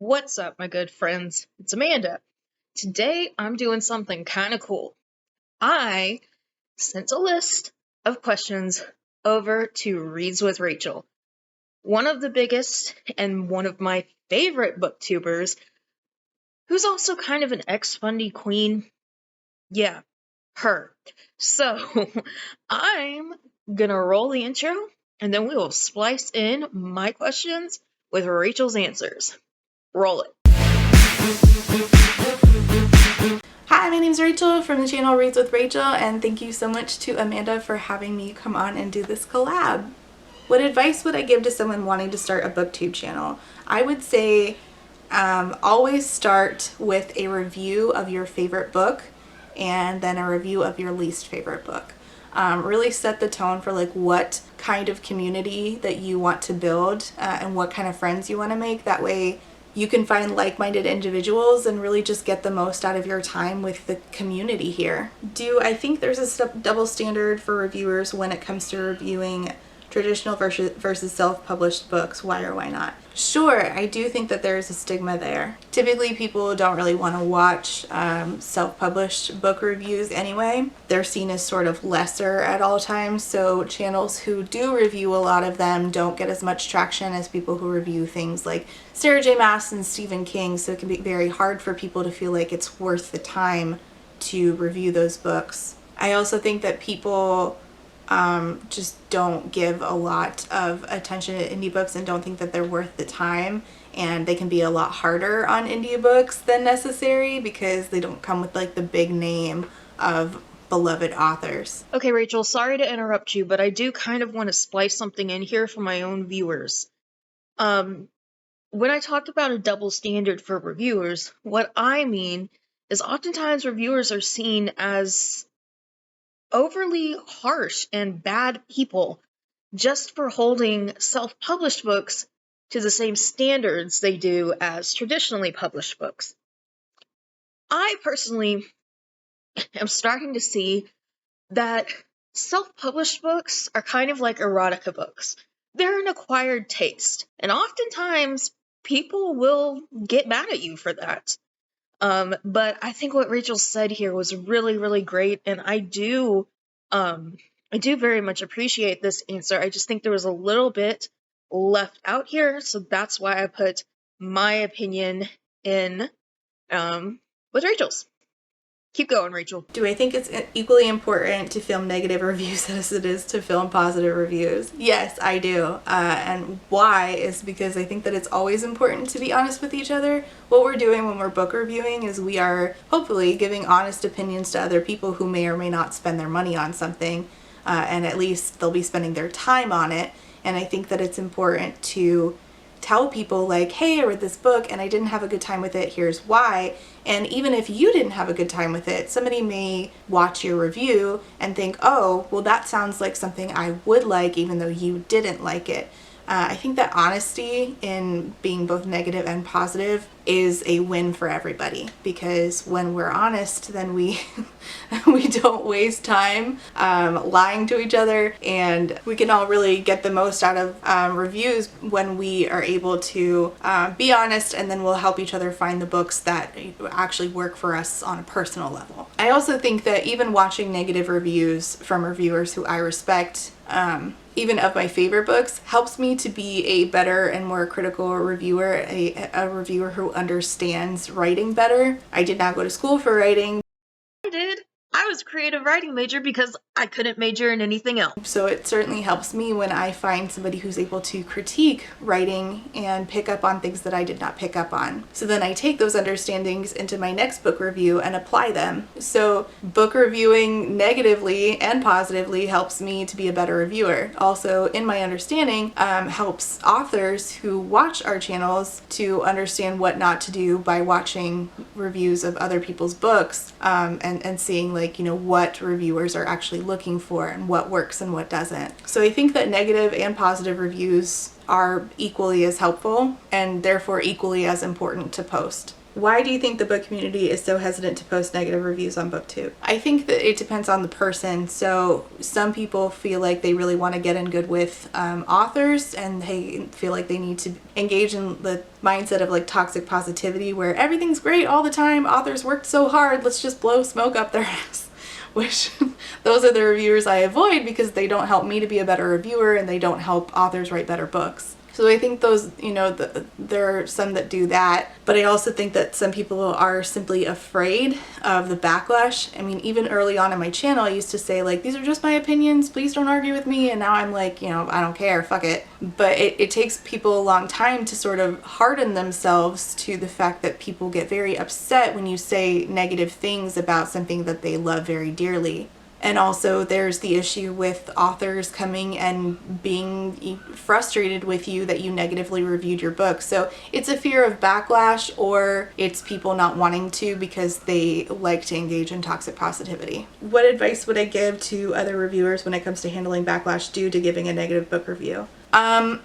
What's up, my good friends? It's Amanda. Today, I'm doing something kind of cool. I sent a list of questions over to Reads with Rachel, one of the biggest and one of my favorite booktubers, who's also kind of an ex-Fundy queen. Yeah, her. So, I'm gonna roll the intro, and then we will splice in my questions with Rachel's answers. Roll it. Hi, my name's Rachel from the channel Reads with Rachel, and thank you so much to Amanda for having me come on and do this collab. What advice would I give to someone wanting to start a booktube channel? I would say always start with a review of your favorite book and then a review of your least favorite book. Really set the tone for like what kind of community that you want to build and what kind of friends you want to make. That way you can find like-minded individuals and really just get the most out of your time with the community here. Do I think there's a double standard for reviewers when it comes to reviewing traditional versus self-published books? Why or why not? Sure, I do think that there's a stigma there. Typically people don't really want to watch self-published book reviews anyway. They're seen as sort of lesser at all times, so channels who do review a lot of them don't get as much traction as people who review things like Sarah J. Maas and Stephen King, so it can be very hard for people to feel like it's worth the time to review those books. I also think that people just don't give a lot of attention to indie books and don't think that they're worth the time, and they can be a lot harder on indie books than necessary because they don't come with like the big name of beloved authors. Okay, Rachel, sorry to interrupt you, but I do kind of want to splice something in here for my own viewers. When I talked about a double standard for reviewers, what I mean is oftentimes reviewers are seen as overly harsh and bad people just for holding self-published books to the same standards they do as traditionally published books. I personally am starting to see that self-published books are kind of like erotica books. They're an acquired taste, and oftentimes people will get mad at you for that. But I think what Rachel said here was really, really great, and I do very much appreciate this answer. I just think there was a little bit left out here, so that's why I put my opinion in with Rachel's. Keep going, Rachel. Do I think it's equally important to film negative reviews as it is to film positive reviews? Yes, I do. And why is because I think that it's always important to be honest with each other. What we're doing when we're book reviewing is we are hopefully giving honest opinions to other people who may or may not spend their money on something, and at least they'll be spending their time on it. And I think that it's important to tell people like, hey, I read this book and I didn't have a good time with it, here's why. And even if you didn't have a good time with it, somebody may watch your review and think, oh, well, that sounds like something I would like even though you didn't like it. I think that honesty in being both negative and positive is a win for everybody, because when we're honest, then we we don't waste time lying to each other, and we can all really get the most out of reviews when we are able to be honest, and then we'll help each other find the books that actually work for us on a personal level. I also think that even watching negative reviews from reviewers who I respect, even of my favorite books, helps me to be a better and more critical reviewer, a reviewer who understands writing better. I did not go to school for writing. I did. I was a creative writing major because I couldn't major in anything else. So it certainly helps me when I find somebody who's able to critique writing and pick up on things that I did not pick up on. So then I take those understandings into my next book review and apply them. So book reviewing negatively and positively helps me to be a better reviewer. Also, in my understanding, helps authors who watch our channels to understand what not to do by watching reviews of other people's books, and seeing like, you know, what reviewers are actually looking for and what works and what doesn't. So I think that negative and positive reviews are equally as helpful and therefore equally as important to post. Why do you think the book community is so hesitant to post negative reviews on BookTube? I think that it depends on the person. So some people feel like they really want to get in good with authors, and they feel like they need to engage in the mindset of like toxic positivity where everything's great all the time, authors worked so hard, let's just blow smoke up their ass. Which those are the reviewers I avoid because they don't help me to be a better reviewer and they don't help authors write better books. So I think those, you know, there are some that do that, but I also think that some people are simply afraid of the backlash. I mean, even early on in my channel, I used to say like, these are just my opinions, please don't argue with me. And now I'm like, you know, I don't care, fuck it. But it takes people a long time to sort of harden themselves to the fact that people get very upset when you say negative things about something that they love very dearly. And also there's the issue with authors coming and being frustrated with you that you negatively reviewed your book. So it's a fear of backlash, or it's people not wanting to because they like to engage in toxic positivity. What advice would I give to other reviewers when it comes to handling backlash due to giving a negative book review? I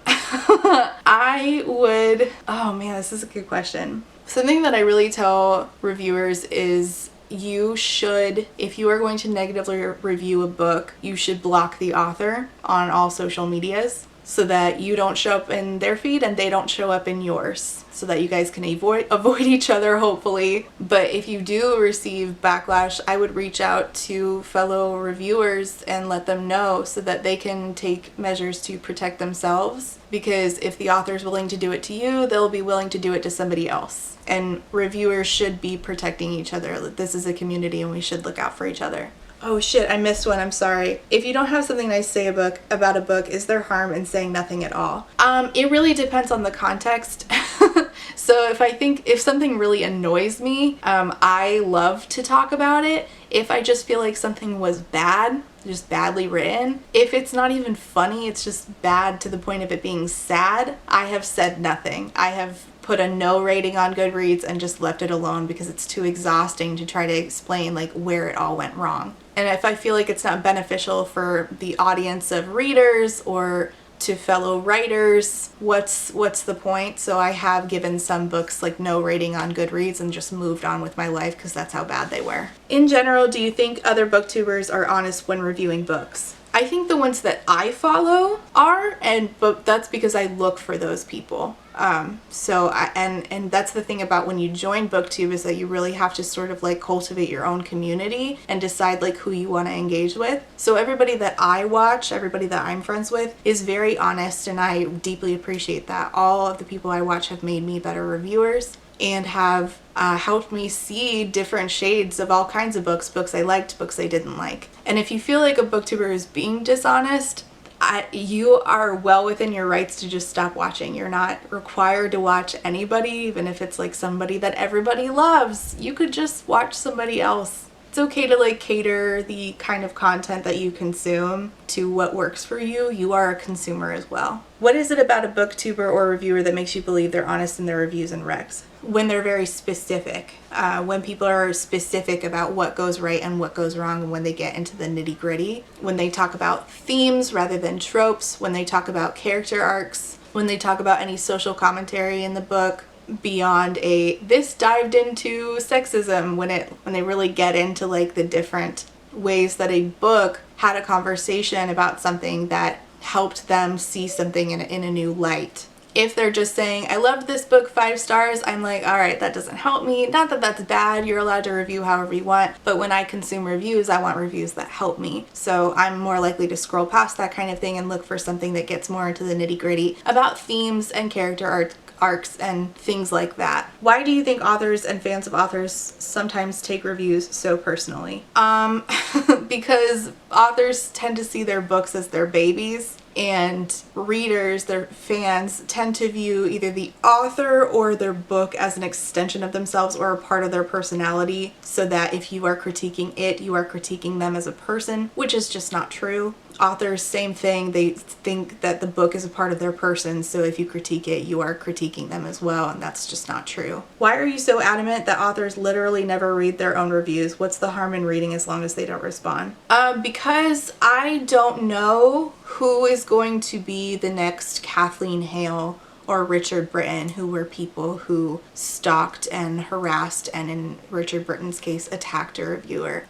would, oh man, this is a good question. Something that I really tell reviewers is you should, if you are going to negatively review a book, you should block the author on all social medias so that you don't show up in their feed and they don't show up in yours, so that you guys can avoid each other, hopefully. But if you do receive backlash, I would reach out to fellow reviewers and let them know so that they can take measures to protect themselves, because if the author is willing to do it to you, they'll be willing to do it to somebody else. And reviewers should be protecting each other. This is a community and we should look out for each other. Oh shit, I missed one, I'm sorry. If you don't have something nice to say about a book, is there harm in saying nothing at all? It really depends on the context. So if something really annoys me, I love to talk about it. If I just feel like something was bad, just badly written, if it's not even funny, it's just bad to the point of it being sad, I have said nothing. I have put a no rating on Goodreads and just left it alone because it's too exhausting to try to explain like where it all went wrong. And if I feel like it's not beneficial for the audience of readers or to fellow writers, what's the point? So I have given some books like no rating on Goodreads and just moved on with my life because that's how bad they were. In general, do you think other booktubers are honest when reviewing books? I think the ones that I follow are, but that's because I look for those people. And that's the thing about when you join BookTube, is that you really have to sort of like cultivate your own community and decide like who you want to engage with. So everybody that I watch, everybody that I'm friends with is very honest, and I deeply appreciate that. All of the people I watch have made me better reviewers and have helped me see different shades of all kinds of books I liked, books I didn't like. And if you feel like a booktuber is being dishonest, you are well within your rights to just stop watching. You're not required to watch anybody, even if it's like somebody that everybody loves. You could just watch somebody else. It's okay to like cater the kind of content that you consume to what works for you. You are a consumer as well. What is it about a booktuber or reviewer that makes you believe they're honest in their reviews and recs? When they're very specific, when people are specific about what goes right and what goes wrong, and when they get into the nitty gritty, when they talk about themes rather than tropes, when they talk about character arcs, when they talk about any social commentary in the book beyond this dived into sexism, when they really get into like the different ways that a book had a conversation about something that helped them see something in a new light. If they're just saying, I loved this book, 5 stars, I'm like, all right, that doesn't help me. Not that that's bad, you're allowed to review however you want, but when I consume reviews, I want reviews that help me. So I'm more likely to scroll past that kind of thing and look for something that gets more into the nitty gritty about themes and character arcs and things like that. Why do you think authors and fans of authors sometimes take reviews so personally? Because authors tend to see their books as their babies, and readers, their fans, tend to view either the author or their book as an extension of themselves or a part of their personality, so that if you are critiquing it, you are critiquing them as a person, which is just not true. Authors, same thing, they think that the book is a part of their person, so if you critique it, you are critiquing them as well, and that's just not true. Why are you so adamant that authors literally never read their own reviews? What's the harm in reading as long as they don't respond? Because I don't know who is going to be the next Kathleen Hale or Richard Britton, who were people who stalked and harassed and, in Richard Britton's case, attacked a reviewer.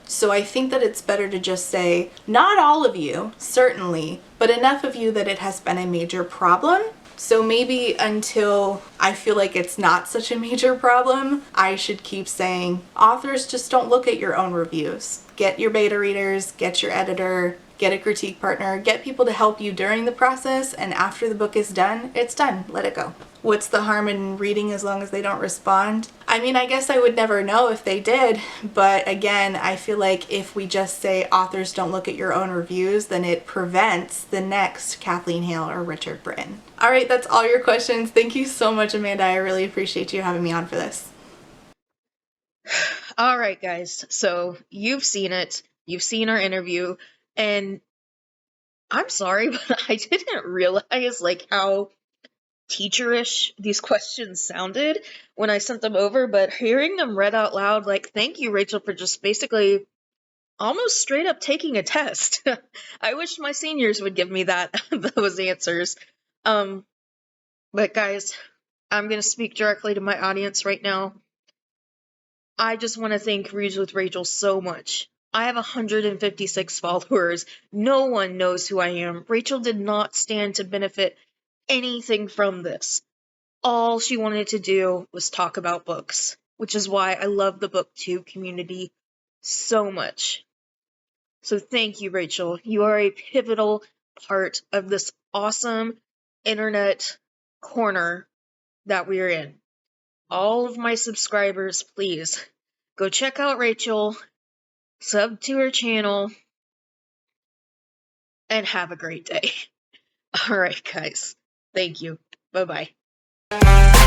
So I think that it's better to just say, not all of you, certainly, but enough of you that it has been a major problem. So maybe until I feel like it's not such a major problem, I should keep saying, authors, just don't look at your own reviews. Get your beta readers, get your editor, get a critique partner, get people to help you during the process, and after the book is done, it's done. Let it go. What's the harm in reading as long as they don't respond? I mean, I guess I would never know if they did, but again, I feel like if we just say authors don't look at your own reviews, then it prevents the next Kathleen Hale or Richard Britton. All right, that's all your questions. Thank you so much, Amanda. I really appreciate you having me on for this. All right, guys. So you've seen it. You've seen our interview, and I'm sorry, but I didn't realize like how teacherish these questions sounded when I sent them over, but hearing them read out loud, like, thank you, Rachel, for just basically almost straight up taking a test. I wish my seniors would give me those answers. But guys, I'm gonna speak directly to my audience right now. I just want to thank Reads with Rachel so much. I have 156 followers. No one knows who I am. Rachel did not stand to benefit anything from this. All she wanted to do was talk about books, which is why I love the BookTube community so much. So thank you, Rachel. You are a pivotal part of this awesome internet corner that we're in. All of my subscribers, please go check out Rachel, sub to her channel, and have a great day. All right, guys. Thank you. Bye-bye.